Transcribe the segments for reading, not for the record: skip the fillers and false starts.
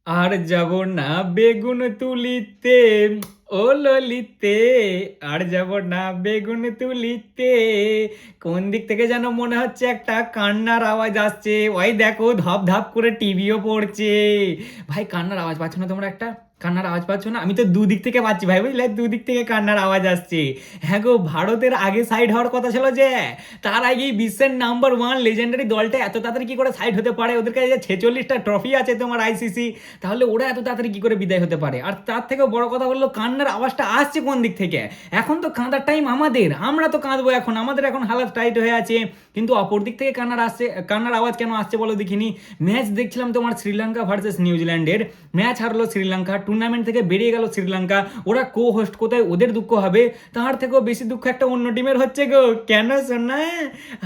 আর যাব না বেগুন তুলিতে, ও ললিতে। আর যাব না বেগুন তুলিতে। কোন দিক থেকে যেন মনে হচ্ছে একটা কান্নার আওয়াজ আসছে। ওই দেখো ধপ ধপ করে টিভিও পড়ছে। ভাই কান্নার আওয়াজ পাচ্ছ না তোমরা? একটা কান্নার আওয়াজ পাচ্ছ না? আমি তো দুদিক থেকে পাচ্ছি ভাই, বুঝলে? দুদিক থেকে কান্নার আওয়াজ আসছে। হ্যাঁ গো, ভারতের আগে সাইড হওয়ার কথা ছিল যে, তার আগেই বিশ্বের নাম্বার ওয়ান লেজেন্ডারি দলটা এত তাড়াতাড়ি কি করে সাইড হতে পারে? ওদের কাছে যে 46টা ট্রফি আছে তোমার আইসিসি, তাহলে ওরা এত তাড়াতাড়ি কি করে বিদায় হতে পারে? আর তার থেকেও বড় কথা হলো, কান্নার আওয়াজটা আসছে কোন দিক থেকে? এখন তো কাঁদার টাইম আমাদের, আমরা তো কাঁদবো এখন, আমাদের এখন হালাত টাইট হয়ে আছে। কিন্তু অপর দিক থেকে কান্নার আসছে। কান্নার আওয়াজ কেন আসছে বলো দেখিনি? ম্যাচ দেখছিলাম তোমার শ্রীলঙ্কা ভার্সেস নিউজিল্যান্ডের। ম্যাচ হারলো শ্রীলঙ্কা, টুর্নামেন্ট থেকে বেরিয়ে গেল শ্রীলঙ্কা। ওরা কো হোস্ট, কোথায় ওদের দুঃখ হবে? তার থেকেও বেশি দুঃখ একটা অন্য টিমের হচ্ছে গো। কেন শোনা?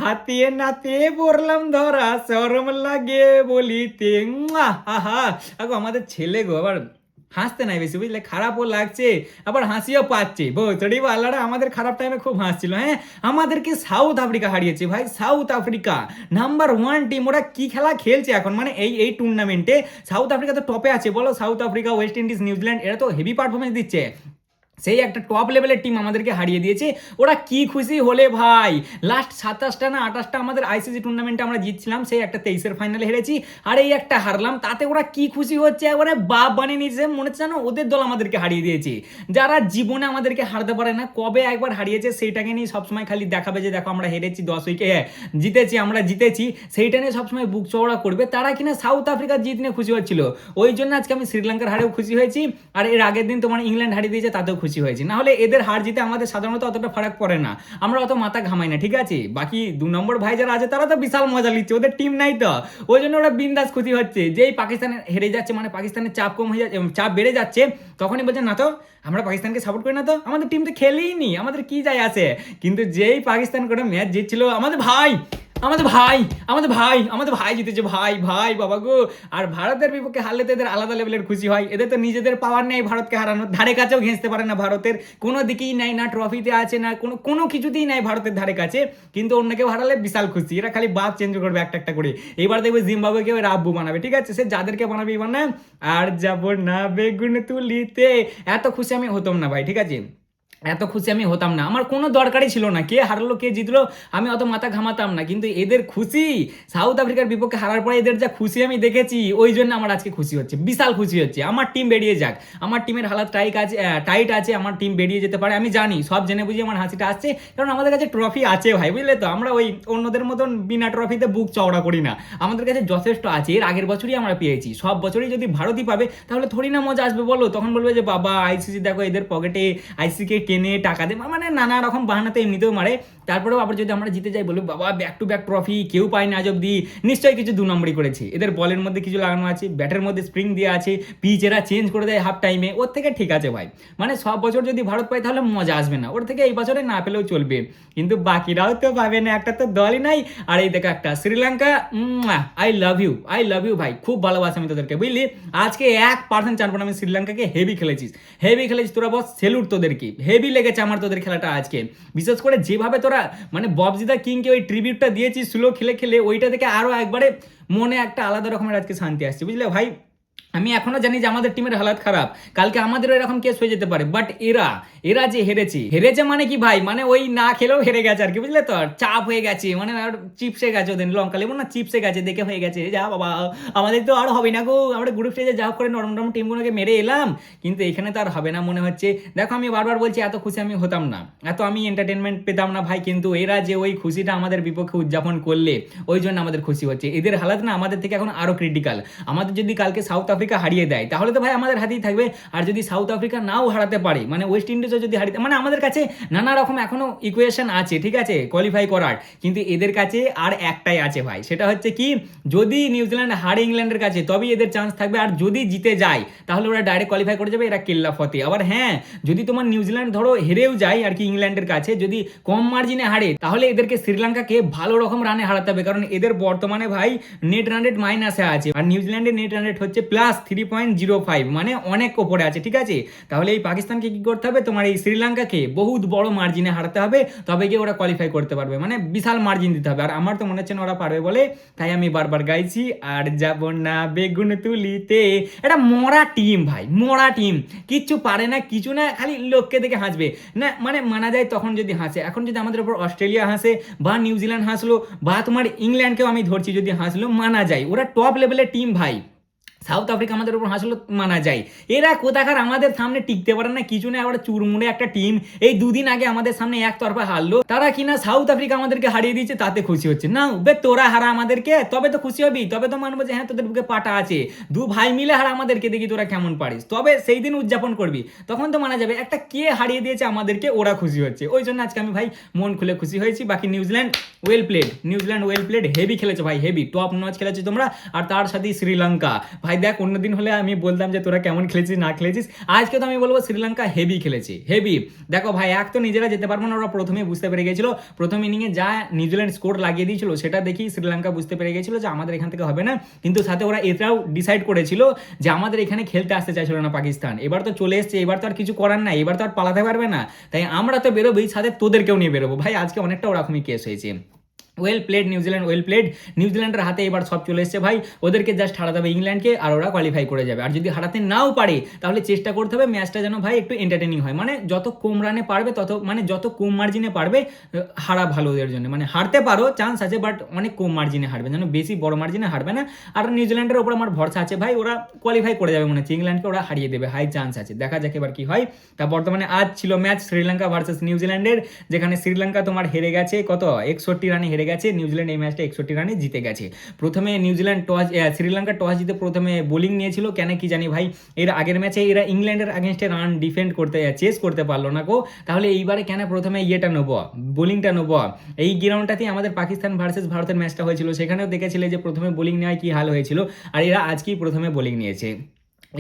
হাতিয়ে নাতিয়ে পড়লাম ধরা, শরম লাগে বলিতে। আহা, আগো আমাদের ছেলে গো, আবার হাসতে নাই বেশি, বুঝলে? খারাপও লাগছে, আবার হাসিও পাচ্ছে। বৌতড়ি আল্লাহরা আমাদের খারাপ টাইমে খুব হাসছিল। হ্যাঁ, আমাদেরকে সাউথ আফ্রিকা হারিয়েছে ভাই। South Africa number one team, ওরা কি খেলা খেলছে এখন, মানে এই এই টুর্নামেন্টে সাউথ আফ্রিকা তো টপে আছে। বলো, south Africa, West Indies, New Zealand, এরা তো হেভি পারফরমেন্স দিচ্ছে। সেই একটা টপ লেভেলের টিম আমাদেরকে হারিয়ে দিয়েছে। ওরা কি খুশি হলে ভাই? লাস্ট 27টা না 28টা আমাদের আইসিসি টুর্নামেন্টে আমরা জিতছিলাম, সেই একটা 23-এর ফাইনালে হেরেছি, আর এই একটা হারলাম। তাতে ওরা কি খুশি হচ্ছে, একবারে বাপ বানিয়ে নিয়েছে। মনে হচ্ছে জানো ওদের দল আমাদেরকে হারিয়ে দিয়েছে। যারা জীবনে আমাদেরকে হারতে পারে না, কবে একবার হারিয়েছে, সেইটাকে নিয়ে সবসময় খালি দেখাবে যে দেখো আমরা হেরেছি 10 উইকে, জিতেছি, আমরা জিতেছি, সেইটা নিয়ে সবসময় বুক চওড়া করবে। তারা কিনা সাউথ আফ্রিকার জিত নিয়ে খুশি হচ্ছিল। ওই জন্য আজকে আমি শ্রীলঙ্কার হারেও খুশি হয়েছি, আর এর আগের দিন তোমার ইংল্যান্ড হারিয়ে দিয়েছে, তাতেও খুশি হয়েছি। না হলে এদের হার জিতে আমাদের সাধারণত অতটা ফারাক পড়ে না, আমরা অত মাথা ঘামাই না, ঠিক আছে? বাকি 2 নম্বর ভাই যারা আছে তারা তো বিশাল মজা নিচ্ছে, ওদের টিম নাই তো, ওই জন্য ওরা বিন্দাস খুশি হচ্ছে। যেই পাকিস্তানে হেরে যাচ্ছে, মানে পাকিস্তানের চাপ কম হয়ে যাচ্ছে, চাপ বেড়ে যাচ্ছে, তখনই বলছে না তো আমরা পাকিস্তানকে সাপোর্ট করি না, তো আমাদের টিম তো খেলেই নি, আমাদের কি যায় আসে। কিন্তু যেই পাকিস্তান করে ম্যাচ জিতছিল, আমাদের ভাই, আমাদের ভাই, আমাদের ভাই, আমাদের ভাই জিতেছে, ভাই ভাই বাবা গো। আর ভারতের বিপক্ষে হারলে তো এদের আলাদা লেভেলের খুশি হয়। এদের তো নিজেদের পাওয়ার নেই ভারতকে হারানোর, ধারে কাছেও ঘেঁচতে পারে না। ভারতের কোনো দিকেই নাই, না ট্রফিতে আছে, না কোনো কোনো কিছুতেই নাই ভারতের ধারে কাছে। কিন্তু অন্য কেউ হারালে বিশাল খুশি, এরা খালি বাপ চেঞ্জ করবে একটা একটা করে। এবার দেখবে জিম্বাবুয়েকে এরা আব্বু বানাবে, ঠিক আছে? সে যাদেরকে বানাবে এবার না। আর যাব না বেগুন তুলিতে, এত খুশি আমি হতাম না ভাই, ঠিক আছে? এত খুশি আমি হতাম না, আমার কোনো দরকারই ছিল না কে হারলো কে জিতলো, আমি অত মাথা ঘামাতাম না। কিন্তু এদের খুশি, সাউথ আফ্রিকার বিপক্ষে হারার পরে এদের যা খুশি আমি দেখেছি, ওই জন্য আমার আজকে খুশি হচ্ছে, বিশাল খুশি হচ্ছে। আমার টিম বেরিয়ে যাক, আমার টিমের হালাত টাইট আছে, আমার টিম বেরিয়ে যেতে পারে, আমি জানি, সব জেনে বুঝি আমার হাসিটা আসছে, কারণ আমাদের কাছে ট্রফি আছে ভাই, বুঝলে তো? আমরা ওই অন্যদের মতন বিনা ট্রফিতে বুক চওড়া করি না, আমাদের কাছে যথেষ্ট আছে। এর আগের বছরই আমরা পেয়েছি, সব বছরই যদি ভারতই পাবে তাহলে থোড়ি না মজা আসবে বলো? তখন বলবে যে বাবা আইসিসি দেখো এদের পকেটে আইসিকে টেনে টাকা দেয়, মানে নানা রকম বাহানাতে এমনিতেও মারে। তারপরেও আবার যদি আমরা জিতে যাই, বলবো বাবা ব্যাক টু ব্যাক ট্রফি কেউ পায় না আজ অব্দি। নিশ্চয়ই কিছু 2 নম্বরই করেছে, এদের বলের মধ্যে কিছু লাগানো আছে, ব্যাটের মধ্যে স্প্রিং দেওয়া আছে, পিচ এরা চেঞ্জ করে দেয় হাফ টাইমে, ওর থেকে ঠিক আছে ভাই। মানে সব বছর যদি ভারত পায় তাহলে মজা আসবে না, ওর থেকে এই বছরে না পেলেও চলবে। কিন্তু বাকিরাও তো পাবে না, একটা তো দলই নাই। আর এই দেখো একটা Sri Lanka, I love you, I love you ভাই, খুব ভালোবাসি আমি তোদেরকে, বুঝলি? আজকে 1% চানবো না আমি শ্রীলঙ্কাকে, হেভি খেলেছিস, হেভি খেলেছিস তোরা, বস সেলুট তোদেরকে, হেভি লেগেছে আমার তোদের খেলাটা আজকে। বিশেষ করে যেভাবে তোরা মানে ববজিদা কিংকে ওই ট্রিবিউটটা দিয়েছিস স্লো খেলে খেলে, ওইটা থেকে আরো একবারে মনে একটা আলাদা রকমের আজকে শান্তি আসছে, বুঝলে ভাই? আমি এখনো জানি যে আমাদের টিমের হালাত খারাপ, কালকে আমাদেরও এরকম কেস হয়ে যেতে পারে, বাট এরা এরা যে হেরেছে মানে কি ভাই, মানে ওই না খেলেও হেরে গেছে আর কি, বুঝলে তো? চাপ হয়ে গেছে, মানে আর চিপসে গেছে, ওদের লঙ্কা লেবু না চিপসে গেছে, দেখে হয়ে গেছে যা বাবা আমাদের তো আর হবে না গো, আমরা গ্রুপ স্টেজে যা হোক করে নরম নরম টিমগুলোকে মেরে এলাম, কিন্তু এখানে তো আর হবে না মনে হচ্ছে। দেখো আমি বারবার বলছি এত খুশি আমি হতাম না, এত আমি এন্টারটেনমেন্ট পেতাম না ভাই, কিন্তু এরা যে ওই খুশিটা আমাদের বিপক্ষে উদযাপন করলে, ওই জন্য আমাদের খুশি হচ্ছে। এদের হালাত না আমাদের থেকে এখন আরো ক্রিটিক্যাল। আমাদের যদি কালকে সাউথ আফ্রিকা হারিয়ে দেয় তাহলে তো ভাই আমাদের হাতেই থাকবে, আর যদি সাউথ আফ্রিকা নাও হারাতে পারে, মানে ওয়েস্ট ইন্ডিজও যদি হারিয়ে, মানে আমাদের কাছে নানা রকম এখনো ইকুয়েশন আছে, ঠিক আছে, কোয়ালিফাই করার। কিন্তু এদের কাছে আর একটাই আছে ভাই, সেটা হচ্ছে কি, যদি নিউজিল্যান্ড হারে ইংল্যান্ডের কাছে তবেই এদের চান্স থাকবে, আর যদি জিতে যায় তাহলে ওরা ডাইরেক্ট কোয়ালিফাই করে যাবে, এরা কেল্লা ফতে। আবার হ্যাঁ, যদি তোমার নিউজিল্যান্ড ধরো হেরেও যায় আর কি ইংল্যান্ডের কাছে, যদি কম মার্জিনে হারে, তাহলে এদেরকে শ্রীলঙ্কাকে ভালো রকম রানে হারাতে হবে, কারণ এদের বর্তমানে ভাই নেট রান রেট মাইনাসে আছে, আর নিউজিল্যান্ডের নেট রান রেট হচ্ছে প্লাস +3.05, মানে অনেক ওপরে আছে, ঠিক আছে। তাহলে এই পাকিস্তানকে কি করতে হবে, তোমার এই শ্রীলঙ্কাকে বহুত বড় মার্জিনে হারাতে হবে, তবে গিয়ে ওরা কোয়ালিফাই করতে পারবে, মানে বিশাল মার্জিন দিতে হবে। আর আমার তো মনে হচ্ছে না ওরা পারবে বলে, তাই আমি বারবার গাইছি আর যাব না বেগুন তুলিতে। এটা মরা টিম ভাই, মরা টিম, কিচ্ছু পারে না, কিছু না, খালি লোককে দেখে হাসবে না, মানে মানা যায় তখন যদি হাসে। এখন যদি আমাদের উপর অস্ট্রেলিয়া হাসে বা নিউজিল্যান্ড হাসলো বা তোমার ইংল্যান্ডকেও আমি ধরছি যদি হাসলো, মানা যায়, ওরা টপ লেভেলের টিম ভাই। সাউথ আফ্রিকা আমাদের উপর হাসলো, মানা যায়। এরা কোথাকার আমাদের সামনে টিকতে পারে না, কিছু না, আবার চুরমুড়ে একটা টিম। এই দুদিন আগে আমাদের সামনে একতরফা হারলো, তারা কিনা সাউথ আফ্রিকা আমাদেরকে হারিয়ে দিয়েছে, তাতে খুশি হচ্ছে না। বে তোরা হারা আমাদেরকে, তবে তো খুশি হবি, তবে তো মানবো যে হ্যাঁ তোদের বুকে পাটা আছে, দু ভাই মিলে হারা আমাদেরকে, দেখি তোরা কেমন পারিস, তবে সেই দিন উদযাপন করবি, তখন তো মানা যাবে। একটা কে হারিয়ে দিয়েছে আমাদেরকে, ওরা খুশি হচ্ছে, ওই জন্য আজকে আমি ভাই মন খুলে খুশি হয়েছি। বাকি New Zealand well played, New Zealand well played, heavy খেলেছো ভাই, হেভি টপ নচ খেলেছো তোমরা। আর তার সাথে শ্রীলঙ্কা ভাই, দেখ অন্যদিন হলে আমি বলতাম যে তোরা কেমন খেলেছিস না খেলেছিস, আজকে তো আমি বলবো শ্রীলঙ্কা হেভি খেলেছে, হেভি। দেখো ভাই, এক তো নিজেরা যেতে পারবো না, ওরা প্রথমে বুঝতে পেরে গেছিল, প্রথম ইনিংয়ে যা নিউজিল্যান্ড স্কোর লাগিয়ে দিয়েছিল সেটা দেখি শ্রীলঙ্কা বুঝতে পেরে গেছিল যে আমাদের এখান থেকে হবে না। কিন্তু সাথে ওরা এটাও ডিসাইড করেছিল যে আমাদের এখানে খেলতে আসতে চাইছিল না পাকিস্তান, এবার তো চলে এসছে, এবার তো আর কিছু করার নাই, এবার তো আর পালাতে পারবে না, তাই আমরা তো বেরোবোই, সাথে তোদেরকেও নিয়ে বেরোবো ভাই। আজকে অনেকটা ওরকমই কেস হয়েছে। Well played New Zealand, well played. নিউজিল্যান্ডের হাতে এবার সব চলে এসছে ভাই, ওদেরকে জাস্ট হারাতে হবে ইংল্যান্ডকে, আর ওরা কোয়ালিফাই করে যাবে। আর যদি হারাতে নাও পারে তাহলে চেষ্টা করতে হবে ম্যাচটা যেন ভাই একটু এন্টারটেনিং হয়, মানে যত কম রানে পারবে তত, মানে যত কম মার্জিনে পারবে হারা ভালো ওদের জন্য। মানে হারতে পারো, চান্স আছে, বাট অনেক কম মার্জিনে হারবে, যেন বেশি বড় মার্জিনে হারবে না। আর নিউজিল্যান্ডের ওপর আমার ভরসা আছে ভাই, ওরা কোয়ালিফাই করে যাবে মনে হচ্ছে, ইংল্যান্ডকে ওরা হারিয়ে দেবে, হাই চান্স আছে, দেখা যাক এবার কি হয়। তা বর্তমানে আজ ছিল ম্যাচ শ্রীলঙ্কা ভার্সেস নিউজিল্যান্ডের, যেখানে শ্রীলঙ্কা তোমার হেরে গেছে কত, 61 রানে হেরে গেছে, নিউজিল্যান্ড এই ম্যাচটা 61 রানে জিতে গেছে। প্রথমে নিউজিল্যান্ড শ্রীলঙ্কা টস জিতে প্রথমে বোলিং নিয়েছিল, কেন কি জানি ভাই, এর আগের ম্যাচে এরা ইংল্যান্ডের আগেনস্টে রান ডিফেন্ড করতে চেস করতে পারলো না গো, তাহলে এইবারে কেন প্রথমে ইয়েটা নেবো, বোলিংটা নেবো। এই গ্রাউন্ডটাতেই আমাদের পাকিস্তান ভার্সেস ভারতের ম্যাচটা হয়েছিল, সেখানেও দেখেছিলে যে প্রথমে বোলিং নেওয়ায় কি হাল হয়েছিল, আর এরা আজকেই প্রথমে বোলিং নিয়েছে।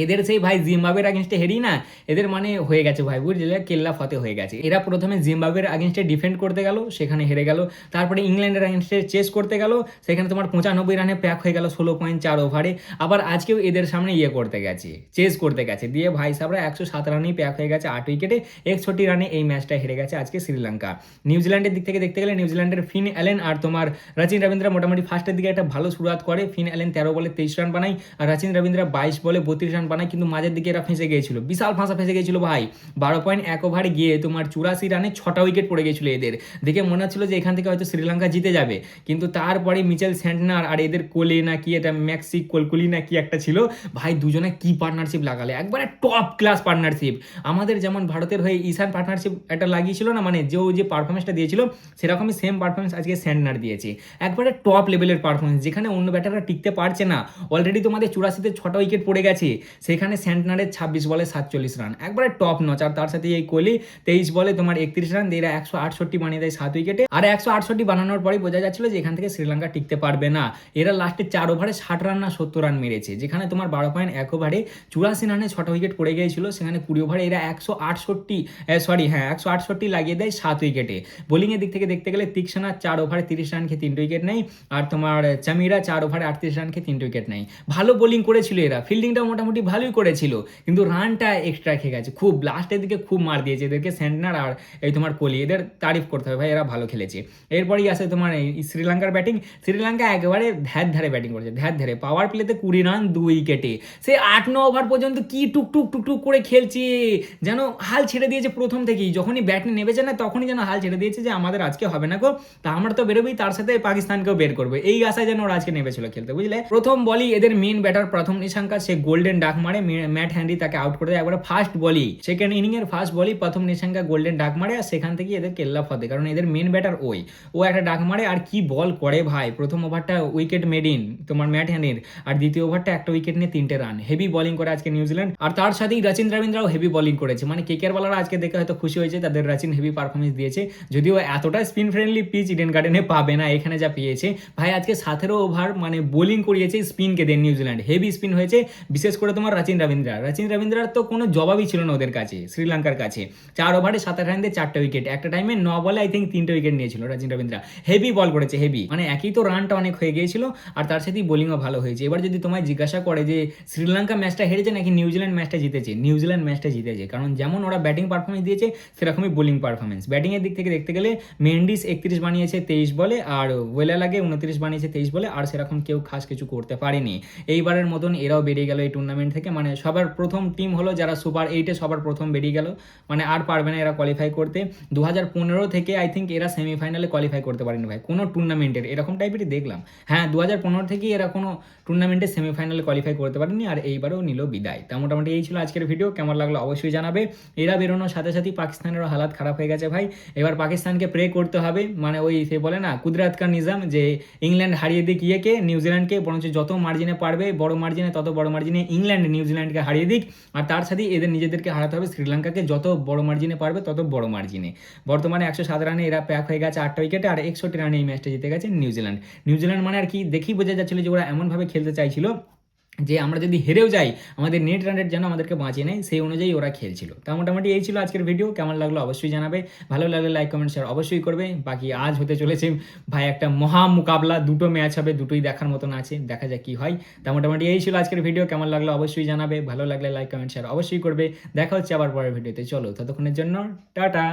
এদের সেই ভাই জিম্বাবুয়ের আগেনস্টে হেরি না, এদের মানে হয়ে গেছে ভাই, বুঝলে, কেল্লা ফতে হয়ে গেছে। এরা প্রথমে জিম্বাবুয়ের আগেনস্টে ডিফেন্ড করতে গেল, সেখানে হেরে গেল, তারপরে ইংল্যান্ডের আগেনস্টে চেস করতে গেল, সেখানে তোমার 95 রানে প্যাক হয়ে গেল 16.4 ওভারে। আবার আজকেও এদের সামনে ইয়ে করতে গেছে, চেস করতে গেছে, দিয়ে ভাই সাবরা 107 রানেই প্যাক হয়ে গেছে 8 উইকেটে, 61 রানে এই ম্যাচটা হেরে গেছে আজকে শ্রীলঙ্কা। নিউজিল্যান্ডের দিক থেকে দেখতে গেলে নিউজিল্যান্ডের ফিন অ্যালেন আর তোমার রচিন রবীন্দ্র মোটামুটি ফার্স্টের দিকে একটা ভালো শুরুয়াত করে, ফিন অ্যালেন 13 বলে 23 রান বানায়, আর রচিন রবীন্দ্র 22 বলে 32 রান বানায়, কিন্তু মাঝের দিকে এরা ফেঁসে গিয়েছিল, বিশাল ফাঁসা ফেঁসে গিয়েছিল ভাই। 12.1 ওভারে গিয়ে তোমার 84 রানে 6টা উইকেট পড়ে গেছিল এদের, দেখে মনে হচ্ছিল যে এখান থেকে হয়তো শ্রীলঙ্কা জিতে যাবে। কিন্তু তারপরে মিচেল স্যান্টনার আর এদের কোলে না কি, এটা ম্যাক্সি কোলকুলি না কি একটা ছিল ভাই, দুজনে কি পার্টনারশিপ লাগালে, একবারে টপ ক্লাস পার্টনারশিপ। আমাদের যেমন ভারতের হয়ে ঈশান পার্টনারশিপ একটা লাগিয়েছিল না, মানে যে পারফরমেন্সটা দিয়েছিল সেরকমই সেম পারফরমেন্স আজকে স্যান্টনার দিয়েছে, একবারে টপ লেভেলের পারফরমেন্স, যেখানে অন্য ব্যাটাররা টিকতে পারছে না। অলরেডি তোমাদের 84-তে 6টা উইকেট পড়ে গেছে, সেখানে স্যান্টনারের 26 বলে 47 রান, একবারে টপ নচ। আর তার সাথে এই কোহলি 23 বলে তোমার 31 রান দিয়ে 168 বানিয়ে দেয় 7 উইকেটে। আর 168 বানানোর পরেই বোঝা যাচ্ছিল যে এখান থেকে শ্রীলঙ্কা টিকতে পারবে না। এরা লাস্টে 4 ওভারে 60 রান না 70 রান মেরেছে, যেখানে তোমার 12.1 ওভারে 84 রানে 6টা উইকেট পড়ে গিয়েছিল, সেখানে 20 ওভারে এরা 168 লাগিয়ে দেয় 7 উইকেটে। বোলিংয়ের দিক থেকে দেখতে গেলে তিক্সনা 4 ওভারে 30 রান খেয়ে 3 উইকেট নেই, আর তোমার চামিরা 4 ওভারে 38 রান খেয়ে 3 উইকেট নেই। ভালো বোলিং করেছিল এরা, ফিল্ডিংটা মোটামুটি ভালোই করেছিল, কিন্তু রানটা এক্সট্রা খেয়ে গেছে, খুব লাস্টের দিকে খুব মার দিয়েছে এদেরকে স্যান্টনার আর এই তোমার কোহলি, এদের তারিফ করতে হবে ভাই, এরা ভালো খেলেছে। এরপরই আসে তোমার এই শ্রীলঙ্কার ব্যাটিং। শ্রীলঙ্কা একেবারে ধ্যারে ব্যাটিং করেছে, ধ্যারে পাওয়ার প্লেতে 20 রান 2 উইকেটে, সে 8-9 ওভার পর্যন্ত কি টুকটুক করে খেলছে, যেন হাল ছেড়ে দিয়েছে প্রথম থেকেই, যখনই ব্যাট নেমেছে না তখনই যেন হাল ছেড়ে দিয়েছে যে আমাদের আজকে হবে না গো, তা আমরা তো বেরোবেই, তার সাথে পাকিস্তানকেও বের করবে, এই আশায় যেন ওরা আজকে নেমেছিল খেলতে, বুঝলে। প্রথম বলই এদের মেন ব্যাটার প্রথম নিশাঙ্কা সে গোল্ডেন ডাক মারে, ম্যাট হ্যানরি তাকে আউট করে দেয় একবারে ফার্স্ট বলই, সেকেন্ড ইনিং এর ফার্স্ট বলই প্রথম নিশাঙ্কা গোল্ডেন ডাক মারে, আর সেখান থেকে এদের কেল্লা ফতে, কারণ এদের মেন ব্যাটার ও একটা ডাক মারে, আর কি বল করে ভাই, প্রথম ওভারটা উইকেট মেড ইন তোমার ম্যাট হ্যানরির, আর দ্বিতীয় ওভারটা একটা উইকেট নিয়ে 3টে রান, হেভি বোলিং করে আজকে নিউজিল্যান্ড। আর তার সাথেই রচিন রবীন্দ্রও হেভি বোলিং করেছে, মানে কেকেআর বালারা আজকে দেখে হয়তো খুশি হয়েছে, তাদের রচিন হেভি পারফরমেন্স দিয়েছে, যদিও এতটা স্পিন ফ্রেন্ডলি পিচ ইডেন গার্ডেনে পাবে না, এখানে যা পেয়েছে ভাই আজকে 17 ওভার মানে বোলিং করিয়েছে স্পিনকে দেন নিউজিল্যান্ড, হেভি স্পিন হয়েছে, বিশেষ করে তোমার রচিন রবীন্দ্রার তো কোনো জবাবই ছিল না ওদের কাছে, শ্রীলঙ্কার কাছে। 4 ওভারে 27 রান দিয়ে 4টা উইকেট, একটা টাইমে 9 বলে আই থিঙ্ক 3টে উইকেট নিয়েছিল রচিন রবীন্দ্রা। হেভি বল করেছে, হেভি, মানে একই তো রানটা অনেক হয়ে গিয়েছিল, আর তার সাথেই বোলিংও ভালো হয়েছে। এবার যদি তোমায় জিজ্ঞাসা করে যে শ্রীলঙ্কা ম্যাচটা হেরেছে নাকি নিউজিল্যান্ড ম্যাচটা জিতেছে, নিউজিল্যান্ড ম্যাচটা জিতেছে, কারণ যেমন ওরা ব্যাটিং পারফরমেন্স দিয়েছে সেরকমই বোলিং পারফরমেন্স। ব্যাটিংয়ের দিক থেকে দেখতে গেলে মেন্ডিস 31 বানিয়েছে 23 বলে, আর ওয়েলালাগে 29 বানিয়েছে 23 বলে, আর সেরকম কেউ খাস কিছু করতে পারেনি। এইবারের মতন এরাও বেরিয়ে গেল এই টুর্নামেন্ট থেকে, মানে সবার প্রথম টিম হলো যারা সুপার 8-এ সবার প্রথম বেরিয়ে গেল, মানে আর পারবে না এরা কোয়ালিফাই করতে। 2015 থেকে আই থিঙ্ক এরা সেমিফাইনালে কোয়ালিফাই করতে পারেনি ভাই কোনো টুর্নামেন্টের, এরকম টাইপেরই দেখলাম। হ্যাঁ, 2015 থেকেই এরা কোনো টুর্নামেন্টে সেমিফাইনালে কোয়ালিফাই করতে পারেনি, আর এইবারও নিল বিদায়। তা মোটামুটি এই ছিল আজকের ভিডিও, কেমন লাগলো অবশ্যই জানাবে। এরা বেরোনোর সাথে সাথেই পাকিস্তানেরও হালাত খারাপ হয়ে গেছে ভাই। এবার পাকিস্তানকে প্রে করতে হবে, মানে ওই সে বলে না কুদরাত কা নিজাম, যে ইংল্যান্ড হারিয়ে দিক ইয়েকে নিউজিল্যান্ডকে, বরঞ্চ যত মার্জিনে পারবে বড় মার্জিনে, তত বড় মার্জিনে ইংল্যান্ড নিউজিল্যান্ডকে হারিয়ে দিক, আর তার সাথেই এদের নিজেদেরকে হারাতে হবে শ্রীলঙ্কাকে, যত বড় মার্জিনে পারবে তত বড় মার্জিনে। বর্তমানে 107 রানে এরা প্যাক হয়ে গেছে 8টা উইকেটে, আর 61 রানে এই ম্যাচটা জিতে গেছে নিউজিল্যান্ড। নিউজিল্যান্ড মানে আর কি দেখেই বোঝা যাচ্ছিল যে ওরা এমনভাবে খেলতে চাইছিল যে আমরা যদি হেরেও যাই আমাদের নেট রান রেট যেন আমাদেরকে বাঁচিয়ে নেয়, সেই অনুযায়ী ওরা খেলছিল। তা মোটামুটি এই ছিল আজকের ভিডিও, কেমন লাগলো অবশ্যই জানাবে, ভালো লাগলে লাইক কমেন্ট শেয়ার অবশ্যই করবে। বাকি আজ হতে চলেছে ভাই একটা মহা মোকাবলা, দুটো ম্যাচ হবে, দুটোই দেখার মতন আছে, দেখা যাক কি হয়। তা মোটামুটি এই ছিল আজকের ভিডিও, কেমন লাগলো অবশ্যই জানাবে, ভালো লাগলে লাইক কমেন্ট শেয়ার অবশ্যই করবে। দেখা হচ্ছে আবার পরের ভিডিওতে, চলো ততক্ষণের জন্য টাটা।